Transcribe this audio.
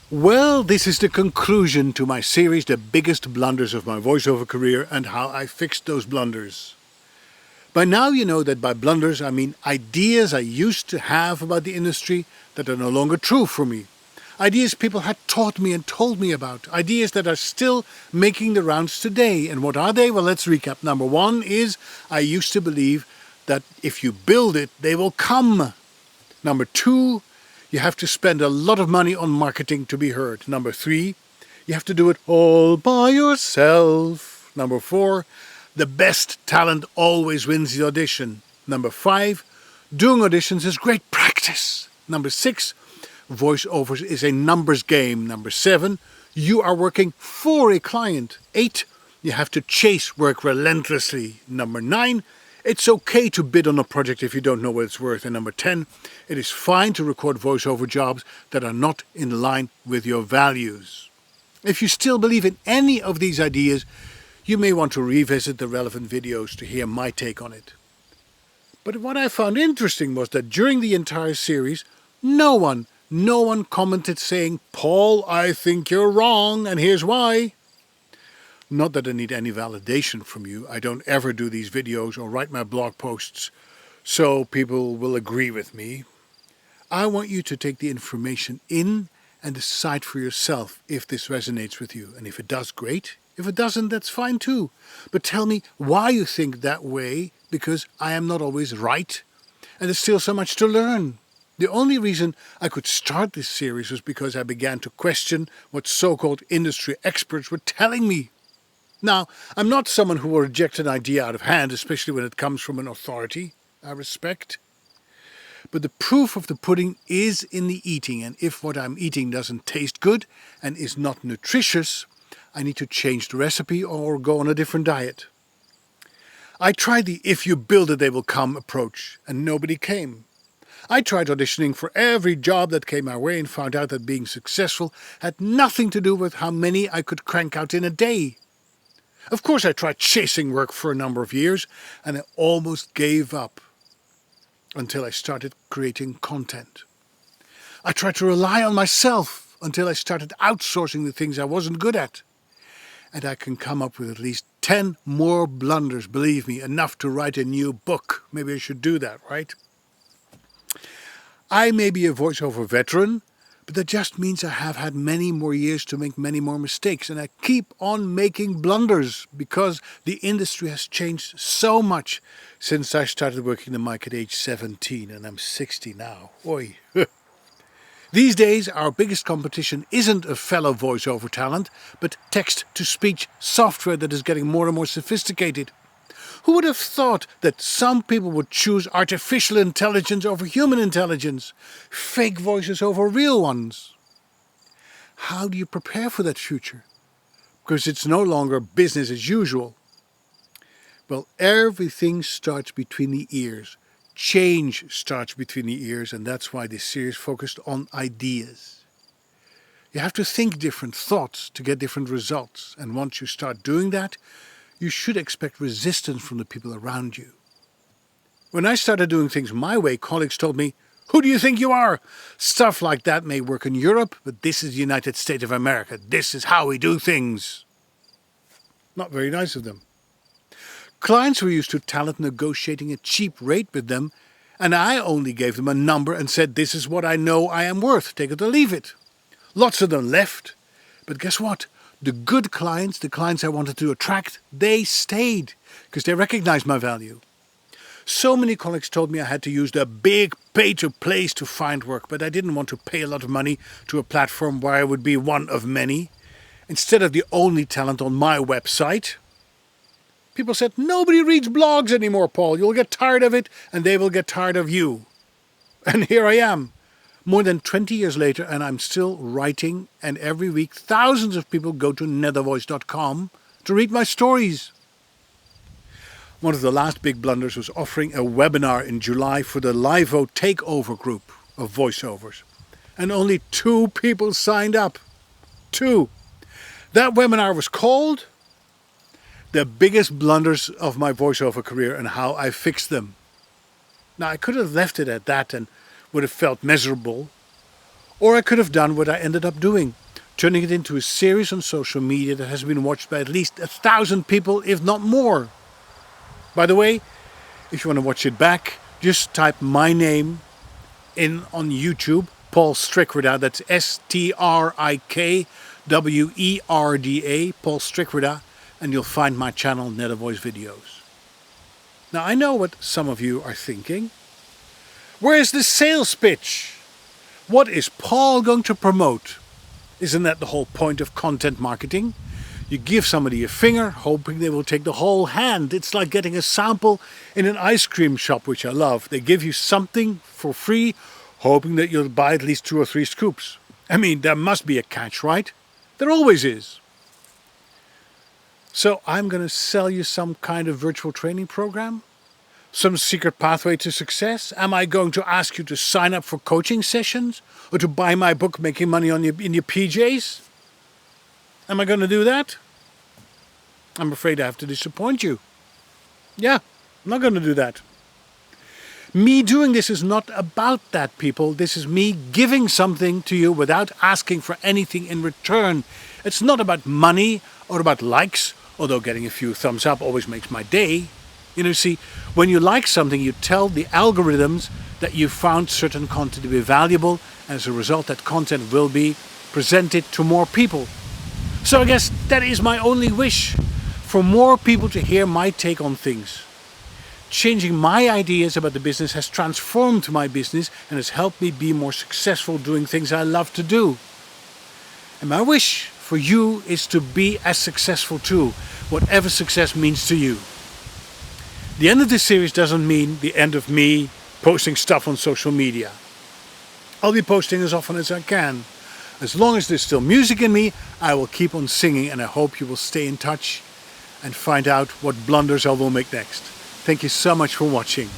Well, this is the conclusion to my series, The Biggest Blunders of My Voiceover Career and How I Fixed Those Blunders. By now you know that by blunders I mean ideas I used to have about the industry that are no longer true for me. Ideas people had taught me and told me about. Ideas that are still making the rounds today. And what are they? Well, let's recap. Number one is I used to believe that if you build it, they will come. Number two, you have to spend a lot of money on marketing to be heard. Number three, you have to do it all by yourself. Number four, the best talent always wins the audition. Number five, doing auditions is great practice. Number six, voiceovers is a numbers game. Number seven, you are working for a client. 8, you have to chase work relentlessly. Number 9, it's okay to bid on a project if you don't know what it's worth. And number 10, it is fine to record voiceover jobs that are not in line with your values. If you still believe in any of these ideas, you may want to revisit the relevant videos to hear my take on it. But what I found interesting was that during the entire series, no one commented saying, "Paul, I think you're wrong, and here's why." Not that I need any validation from you. I don't ever do these videos or write my blog posts so people will agree with me. I want you to take the information in and decide for yourself if this resonates with you. And if it does, great. If it doesn't, that's fine too. But tell me why you think that way, because I am not always right. And there's still so much to learn. The only reason I could start this series was because I began to question what so-called industry experts were telling me. Now, I'm not someone who will reject an idea out of hand, especially when it comes from an authority I respect. But the proof of the pudding is in the eating, and if what I'm eating doesn't taste good and is not nutritious, I need to change the recipe or go on a different diet. I tried the "if you build it, they will come" approach, and nobody came. I tried auditioning for every job that came my way and found out that being successful had nothing to do with how many I could crank out in a day. Of course, I tried chasing work for a number of years, and I almost gave up until I started creating content. I tried to rely on myself until I started outsourcing the things I wasn't good at. And I can come up with at least 10 more blunders, believe me, enough to write a new book. Maybe I should do that, right? I may be a voiceover veteran, but that just means I have had many more years to make many more mistakes, and I keep on making blunders because the industry has changed so much since I started working the mic at age 17, and I'm 60 now. Oi. These days, our biggest competition isn't a fellow voiceover talent, but text-to-speech software that is getting more and more sophisticated. Who would have thought that some people would choose artificial intelligence over human intelligence, fake voices over real ones? How do you prepare for that future? Because it's no longer business as usual. Well, everything starts between the ears. Change starts between the ears, and that's why this series focused on ideas. You have to think different thoughts to get different results, and once you start doing that, you should expect resistance from the people around you. When I started doing things my way, colleagues told me, "Who do you think you are? Stuff like that may work in Europe, but this is the United States of America. This is how we do things." Not very nice of them. Clients were used to talent negotiating a cheap rate with them, and I only gave them a number and said, "This is what I know I am worth, take it or leave it." Lots of them left, but guess what? The good clients, the clients I wanted to attract, they stayed because they recognized my value. So many colleagues told me I had to use the big pay-to-plays to find work, but I didn't want to pay a lot of money to a platform where I would be one of many, instead of the only talent on my website. People said, "Nobody reads blogs anymore, Paul. You'll get tired of it and they will get tired of you." And here I am. More than 20 years later, and I'm still writing, and every week thousands of people go to nethervoice.com to read my stories. One of the last big blunders was offering a webinar in July for the LIVO takeover group of voiceovers. And only 2 people signed up. 2. That webinar was called The Biggest Blunders of My Voiceover Career and How I Fixed Them. Now, I could have left it at that and would have felt miserable. Or I could have done what I ended up doing, turning it into a series on social media that has been watched by at least 1,000 people, if not more. By the way, if you want to watch it back, just type my name in on YouTube, Paul Strickwerda, that's Strikwerda, Paul Strickwerda, and you'll find my channel, Net a Voice Videos. Now I know what some of you are thinking. Where's the sales pitch? What is Paul going to promote? Isn't that the whole point of content marketing? You give somebody a finger, hoping they will take the whole hand. It's like getting a sample in an ice cream shop, which I love. They give you something for free, hoping that you'll buy at least 2 or 3 scoops. I mean, there must be a catch, right? There always is. So I'm going to sell you some kind of virtual training program? Some secret pathway to success? Am I going to ask you to sign up for coaching sessions? Or to buy my book, Making Money in Your PJs? Am I going to do that? I'm afraid I have to disappoint you. Yeah, I'm not going to do that. Me doing this is not about that, people. This is me giving something to you without asking for anything in return. It's not about money or about likes, although getting a few thumbs up always makes my day. You know, see, when you like something, you tell the algorithms that you found certain content to be valuable, and as a result, that content will be presented to more people. So I guess that is my only wish, for more people to hear my take on things. Changing my ideas about the business has transformed my business and has helped me be more successful doing things I love to do. And my wish for you is to be as successful too, whatever success means to you. The end of this series doesn't mean the end of me posting stuff on social media. I'll be posting as often as I can. As long as there's still music in me, I will keep on singing, and I hope you will stay in touch and find out what blunders I will make next. Thank you so much for watching.